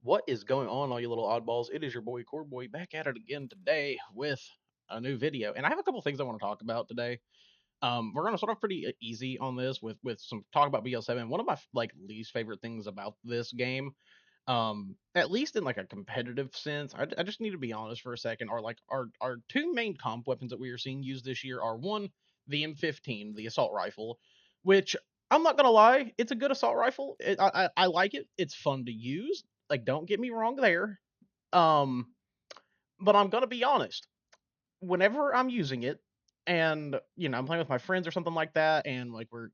What is going on, all you little oddballs? It is your boy Coreboy back at it again today with a new video, and I have a couple things I want to talk about today. We're gonna start off pretty easy on this with some talk about BL7. One of my like least favorite things about this game, at least in like a competitive sense, I just need to be honest for a second. Are like our two main comp weapons that we are seeing used this year are one, the M15, the assault rifle, which I'm not gonna lie, it's a good assault rifle. I like it. It's fun to use. Like, don't get me wrong there. Um, but I'm gonna be honest. Whenever I'm using it, and I'm playing with my friends or something like that, and like we're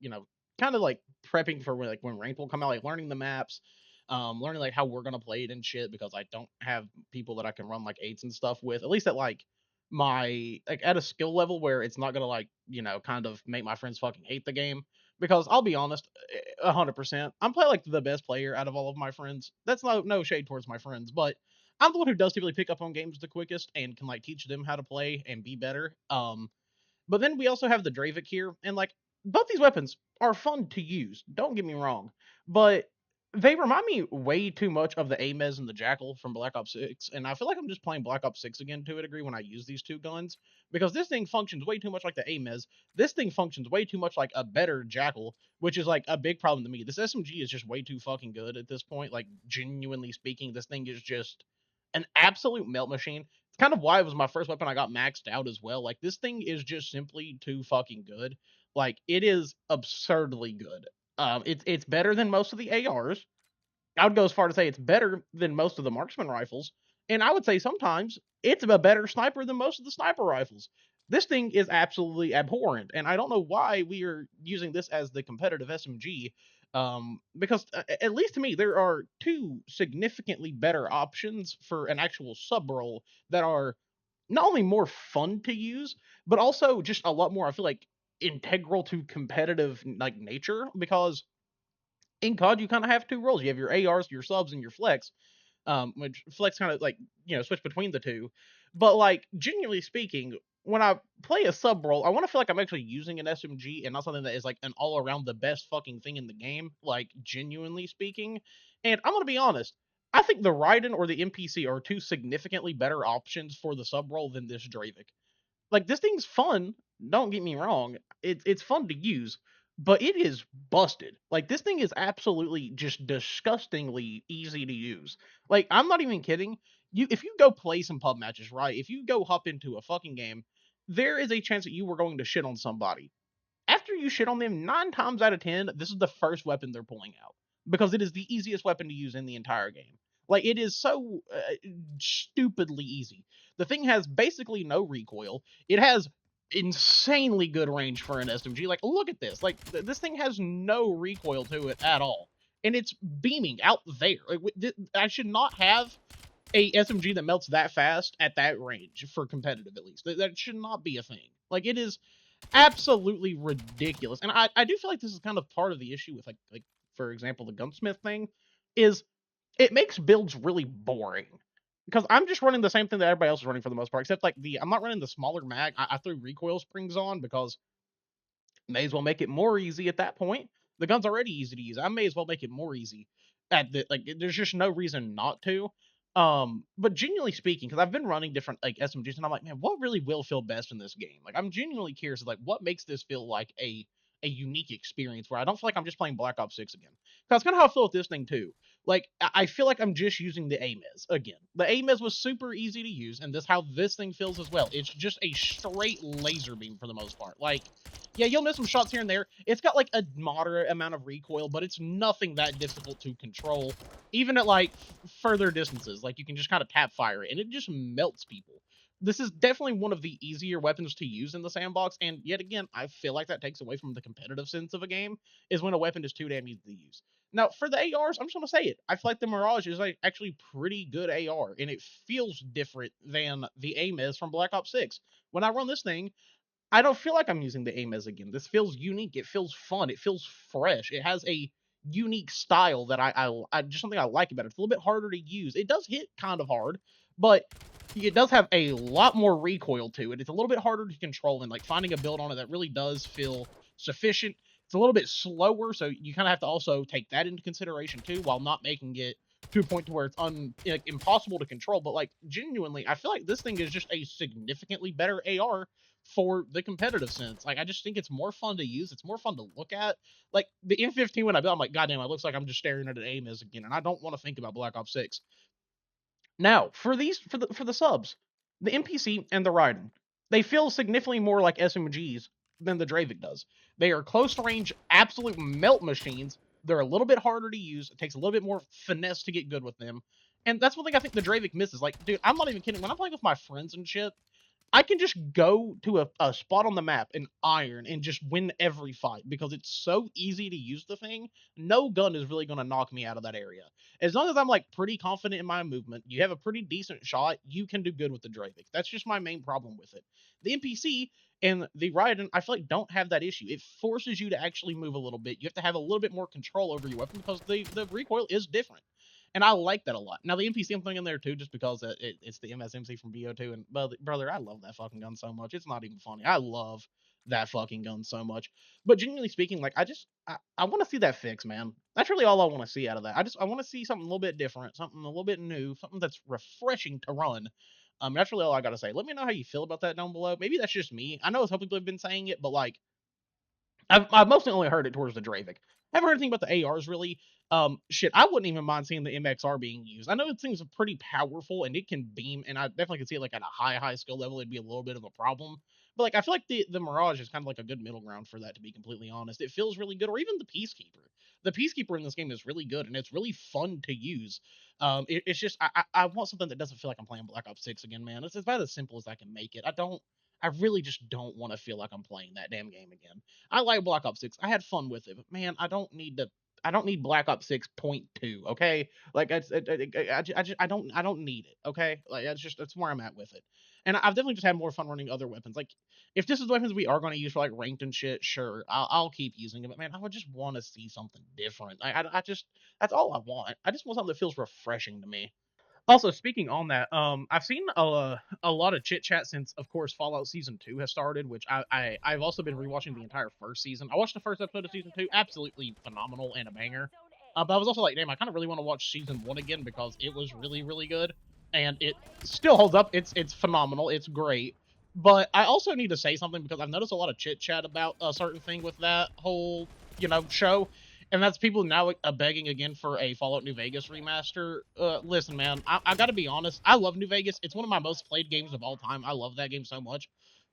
kind of like prepping for when ranked will come out, like learning the maps, learning like how we're gonna play it and shit, because I don't have people that I can run like eights and stuff with, at least at like my like at a skill level where it's not gonna like kind of make my friends fucking hate the game. Because I'll be honest, 100%, I'm probably like the best player out of all of my friends. That's no shade towards my friends, but I'm the one who does typically pick up on games the quickest and can like teach them how to play and be better. But then we also have the Dravik here, and like both these weapons are fun to use. Don't get me wrong, but they remind me way too much of the Amez and the Jackal from Black Ops 6, and I feel like I'm just playing Black Ops 6 again to a degree when I use these two guns, because this thing functions way too much like the Amez. This thing functions way too much like a better Jackal, which is like a big problem to me. This SMG is just way too fucking good at this point. Like, genuinely speaking, this thing is just an absolute melt machine. It's kind of why it was my first weapon I got maxed out as well. Like, this thing is just simply too fucking good. Like, it is absurdly good. It's better than most of the ARs. I would go as far to say it's better than most of the marksman rifles, and I would say sometimes it's a better sniper than most of the sniper rifles. This thing is absolutely abhorrent, and I don't know why we are using this as the competitive SMG. Because at least to me, there are two significantly better options for an actual sub role that are not only more fun to use, but also just a lot more, I feel like, integral to competitive like nature. Because in COD, you kind of have two roles. You have your ARs, your subs, and your flex. Which flex kind of like switch between the two. But like, genuinely speaking, when I play a sub role, I want to feel like I'm actually using an SMG and not something that is like an all around the best fucking thing in the game. Like, genuinely speaking, and I'm gonna be honest. I think the Raiden or the MPC are two significantly better options for the sub role than this Dravik. Like, this thing's fun. Don't get me wrong. It's fun to use, but it is busted. Like, this thing is absolutely just disgustingly easy to use. Like, I'm not even kidding. If you go play some pub matches, right? If you go hop into a fucking game, there is a chance that you were going to shit on somebody. After you shit on them, 9 times out of 10, this is the first weapon they're pulling out, because it is the easiest weapon to use in the entire game. Like, it is so stupidly easy. The thing has basically no recoil. It has insanely good range for an SMG. Like, look at this. Like, this thing has no recoil to it at all, and it's beaming out there. Like, I should not have a SMG that melts that fast at that range for competitive, at least. That should not be a thing. Like, it is absolutely ridiculous. And I do feel like this is kind of part of the issue with like for example the gunsmith thing, is it makes builds really boring. Because I'm just running the same thing that everybody else is running for the most part, except like I'm not running the smaller mag. I threw recoil springs on because may as well make it more easy at that point. The gun's already easy to use. I may as well make it more easy. At the like, there's just no reason not to. But genuinely speaking, because I've been running different like SMGs, and I'm like, man, what really will feel best in this game? Like, I'm genuinely curious, like, what makes this feel like a unique experience where I don't feel like I'm just playing Black Ops 6 again. That's kind of how I feel with this thing too. Like, I feel like I'm just using the AMES again. The AMES was super easy to use, and this how this thing feels as well. It's just a straight laser beam for the most part. Like, yeah, you'll miss some shots here and there. It's got like a moderate amount of recoil, but it's nothing that difficult to control. Even at like further distances, like you can just kind of tap fire it, and it just melts people. This is definitely one of the easier weapons to use in the sandbox, and yet again, I feel like that takes away from the competitive sense of a game, is when a weapon is too damn easy to use. Now, for the ARs, I'm just gonna say it. I feel like the Mirage is like actually pretty good AR, and it feels different than the aim is from Black Ops 6. When I run this thing, I don't feel like I'm using the AMES again. This feels unique. It feels fun. It feels fresh. It has a unique style that I just something I like about it. It's a little bit harder to use. It does hit kind of hard, but it does have a lot more recoil to it. It's a little bit harder to control, and like finding a build on it that really does feel sufficient. It's a little bit slower, so you kind of have to also take that into consideration too, while not making it to a point to where it's impossible to control. But like genuinely, I feel like this thing is just a significantly better AR for the competitive sense. Like I just think it's more fun to use. It's more fun to look at. Like the M15 when I built, I'm like, goddamn, it looks like I'm just staring at an AIM again, and I don't want to think about Black Ops 6. Now, for the subs, the NPC and the Raiden, they feel significantly more like SMGs than the Dravik does. They are close range, absolute melt machines. They're a little bit harder to use. It takes a little bit more finesse to get good with them. And that's one thing I think the Dravik misses. Like, dude, I'm not even kidding. When I'm playing with my friends and shit, I can just go to a spot on the map and iron and just win every fight because it's so easy to use the thing. No gun is really going to knock me out of that area. As long as I'm like pretty confident in my movement, you have a pretty decent shot, you can do good with the Dravik. That's just my main problem with it. The NPC and the Raiden, I feel like don't have that issue. It forces you to actually move a little bit. You have to have a little bit more control over your weapon because the recoil is different. And I like that a lot. Now the NPC I'm throwing in there too, just because it's the MSMC from BO2. And brother, I love that fucking gun so much. It's not even funny. I love that fucking gun so much. But genuinely speaking, like I want to see that fix, man. That's really all I want to see out of that. I want to see something a little bit different, something a little bit new, something that's refreshing to run. That's really all I gotta say. Let me know how you feel about that down below. Maybe that's just me. I know some people have been saying it, but like I've mostly only heard it towards the Dravik. I haven't heard anything about the ARs really. Shit, I wouldn't even mind seeing the MXR being used. I know it seems pretty powerful and it can beam, and I definitely could see it like at a high skill level, it'd be a little bit of a problem. But like, I feel like the Mirage is kind of like a good middle ground for that, to be completely honest. It feels really good, or even the Peacekeeper. The Peacekeeper in this game is really good, and it's really fun to use. It's just I want something that doesn't feel like I'm playing Black Ops 6 again, man. It's about as simple as I can make it. I really just don't want to feel like I'm playing that damn game again. I like Black Ops 6. I had fun with it, but man, I don't need Black Ops 6.2, okay? Like I don't need it, okay? Like that's where I'm at with it. And I've definitely just had more fun running other weapons. Like if this is the weapons we are going to use for like ranked and shit, sure, I'll keep using it. But man, I would just want to see something different. I just that's all I want. I just want something that feels refreshing to me. Also, speaking on that, I've seen a lot of chit chat since, of course, Fallout Season 2 has started, which I've also been rewatching the entire first season. I watched the first episode of Season 2, absolutely phenomenal and a banger. But I was also like, damn, I kind of really want to watch Season 1 again because it was really, really good. And it still holds up. It's phenomenal. It's great. But I also need to say something because I've noticed a lot of chit chat about a certain thing with that whole, show, and that's people now begging again for a Fallout New Vegas remaster. Listen, man, I got to be honest. I love New Vegas. It's one of my most played games of all time. I love that game so much.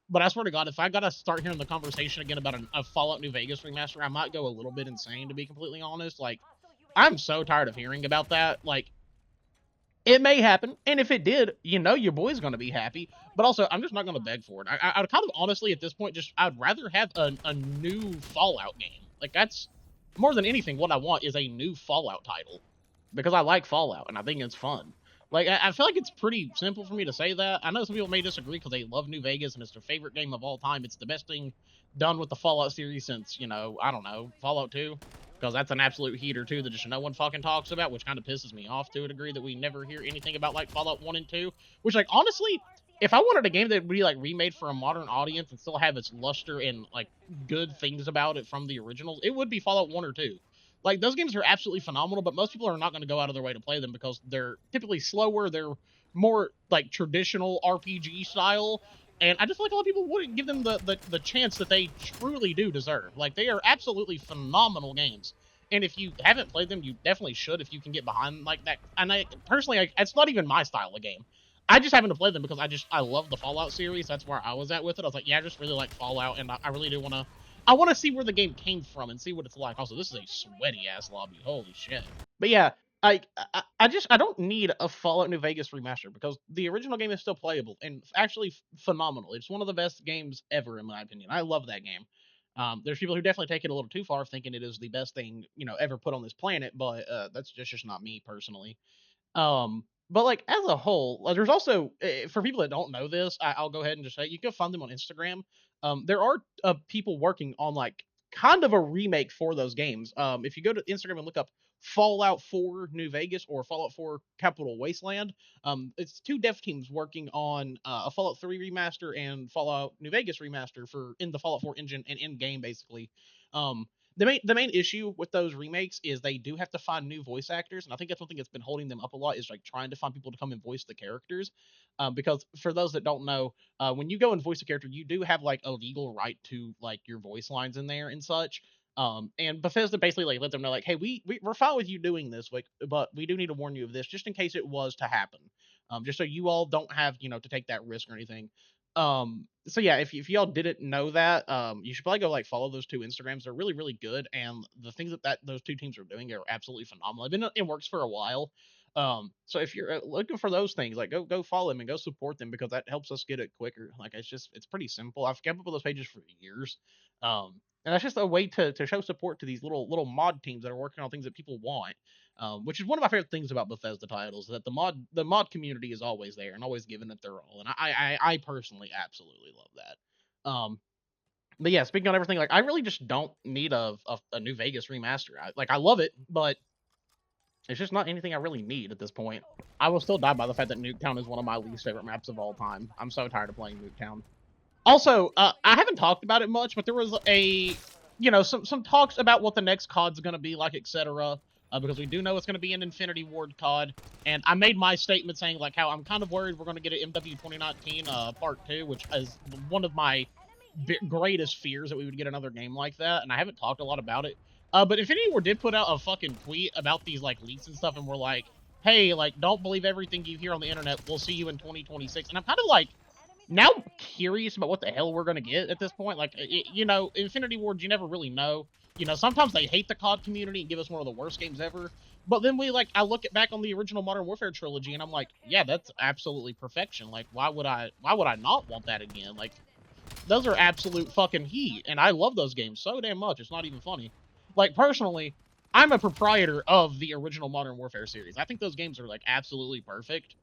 But I swear to God, if I gotta start hearing the conversation again about a Fallout New Vegas remaster, I might go a little bit insane. To be completely honest, like I'm so tired of hearing about that. Like it may happen, and if it did, your boy's gonna be happy. But also, I'm just not gonna beg for it. I'd kind of honestly at this point I'd rather have a new Fallout game. Like that's more than anything what I want is a new Fallout title because I like Fallout and I think it's fun. Like I feel like it's pretty simple for me to say that. I know some people may disagree because they love New Vegas and it's their favorite game of all time. It's the best thing done with the Fallout series since I don't know, Fallout 2, because that's an absolute heater too that just no one fucking talks about, which kind of pisses me off to a degree that we never hear anything about like Fallout 1 and 2, which like honestly, if I wanted a game that would be like remade for a modern audience and still have its luster and like good things about it from the originals, it would be Fallout 1 or 2. Like those games are absolutely phenomenal, but most people are not going to go out of their way to play them because they're typically slower, they're more like traditional RPG style, and I just feel like a lot of people wouldn't give them the chance that they truly do deserve. Like they are absolutely phenomenal games. And if you haven't played them, you definitely should if you can get behind like that. And I personally, it's not even my style of game. I just happen to play them because I love the Fallout series. That's where I was at with it. I was like, yeah, I just really like Fallout, and I really do want to. I want to see where the game came from and see what it's like. Also, this is a sweaty ass lobby. Holy shit! But yeah, I don't need a Fallout New Vegas remaster because the original game is still playable and actually phenomenal. It's one of the best games ever in my opinion. I love that game. There's people who definitely take it a little too far, thinking it is the best thing ever put on this planet, but that's just not me personally. But like as a whole, like, there's also for people that don't know this, I'll go ahead and just say you can find them on Instagram. There are people working on like kind of a remake for those games. If you go to Instagram and look up Fallout 4 New Vegas or Fallout 4 Capital Wasteland, it's two dev teams working on a Fallout 3 remaster and Fallout New Vegas remaster for in the Fallout 4 engine and in game basically. The main issue with those remakes is they do have to find new voice actors, and I think that's one thing that's been holding them up a lot is like trying to find people to come and voice the characters. Because for those that don't know, when you go and voice a character, you do have like a legal right to like your voice lines in there and such. And Bethesda basically like let them know like, hey, we're fine with you doing this, like, but we do need to warn you of this just in case it was to happen. Just so you all don't have to take that risk or anything. So yeah, if y'all didn't know that, you should probably go like follow those two Instagrams. They're really really good, and the things that those two teams are doing are absolutely phenomenal. I've been in works for a while. So if you're looking for those things, like go follow them and go support them because that helps us get it quicker. Like it's pretty simple. I've kept up with those pages for years. And that's just a way to show support to these little mod teams that are working on things that people want. Which is one of my favorite things about Bethesda titles, that the mod community is always there and always giving it their all, and I personally absolutely love that. But yeah, speaking on everything, like I really just don't need a New Vegas remaster. I love it, but it's just not anything I really need at this point. I will still die by the fact that Nuketown is one of my least favorite maps of all time. I'm so tired of playing Nuketown. Also, I haven't talked about it much, but there was some talks about what the next COD's going to be like, etc. Because we do know it's going to be an Infinity Ward COD, and I made my statement saying like how I'm kind of worried we're going to get an MW 2019 Part 2, which is one of my greatest fears, that we would get another game like that, and I haven't talked a lot about it. But Infinity Ward did put out a fucking tweet about these like leaks and stuff, and we're like, hey, like don't believe everything you hear on the internet. We'll see you in 2026, and I'm kind of like now curious about what the hell we're gonna get at this point. Like, Infinity Ward, you never really know. Sometimes they hate the COD community and give us one of the worst games ever. But then I look back on the original Modern Warfare trilogy, and I'm like, yeah, that's absolutely perfection. Like, why would I not want that again? Like, those are absolute fucking heat, and I love those games so damn much. It's not even funny. Like, personally, I'm a proprietor of the original Modern Warfare series. I think those games are like absolutely perfect,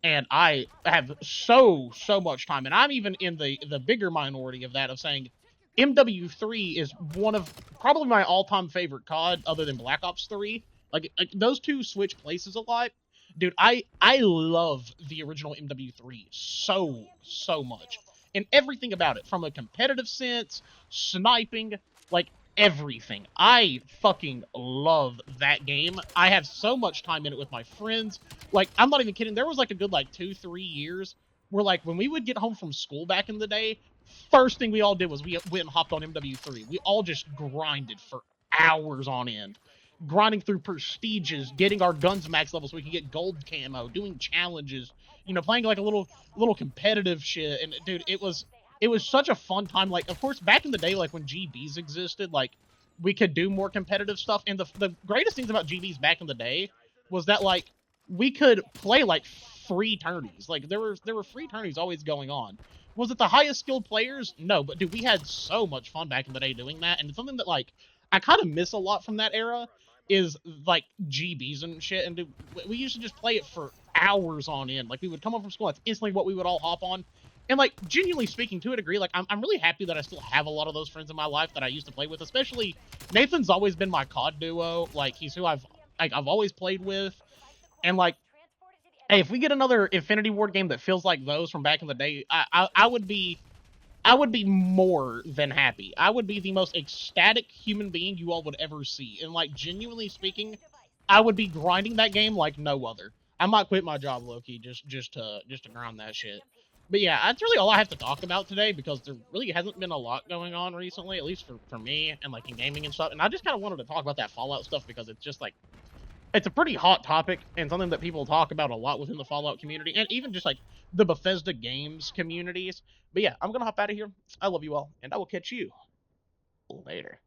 and I have so much time, and I'm even in the bigger minority of that, of saying MW3 is one of probably my all-time favorite COD, other than Black Ops 3. Like those two switch places a lot. Dude, I love the original MW3 so much, and everything about it, from a competitive sense, sniping, like everything. I fucking love that game. I have so much time in it with my friends. Like, I'm not even kidding. There was like a good like 2-3 years where like when we would get home from school back in the day, first thing we all did was we went and hopped on MW3. We all just grinded for hours on end, grinding through prestiges, getting our guns max level so we could get gold camo, doing challenges, playing like a little competitive shit. And dude, it was such a fun time. Like, of course, back in the day, like when GBs existed, like we could do more competitive stuff. And the greatest things about GBs back in the day was that like we could play like free tourneys. Like there were free tourneys always going on. Was it the highest skilled players? No, but dude, we had so much fun back in the day doing that. And it's something that like I kind of miss a lot from that era, is like GBs and shit. And dude, we used to just play it for hours on end. Like we would come home from school, that's instantly what we would all hop on. And like, genuinely speaking, to a degree, like I'm really happy that I still have a lot of those friends in my life that I used to play with. Especially Nathan's always been my COD duo. Like he's who I've always played with. And like, hey, if we get another Infinity Ward game that feels like those from back in the day, I would be more than happy. I would be the most ecstatic human being you all would ever see. And like, genuinely speaking, I would be grinding that game like no other. I might quit my job, Loki, just to grind that shit. But yeah, that's really all I have to talk about today, because there really hasn't been a lot going on recently, at least for me and like in gaming and stuff. And I just kind of wanted to talk about that Fallout stuff because it's just like, it's a pretty hot topic and something that people talk about a lot within the Fallout community, and even just like the Bethesda games communities. But yeah, I'm gonna hop out of here. I love you all, and I will catch you later.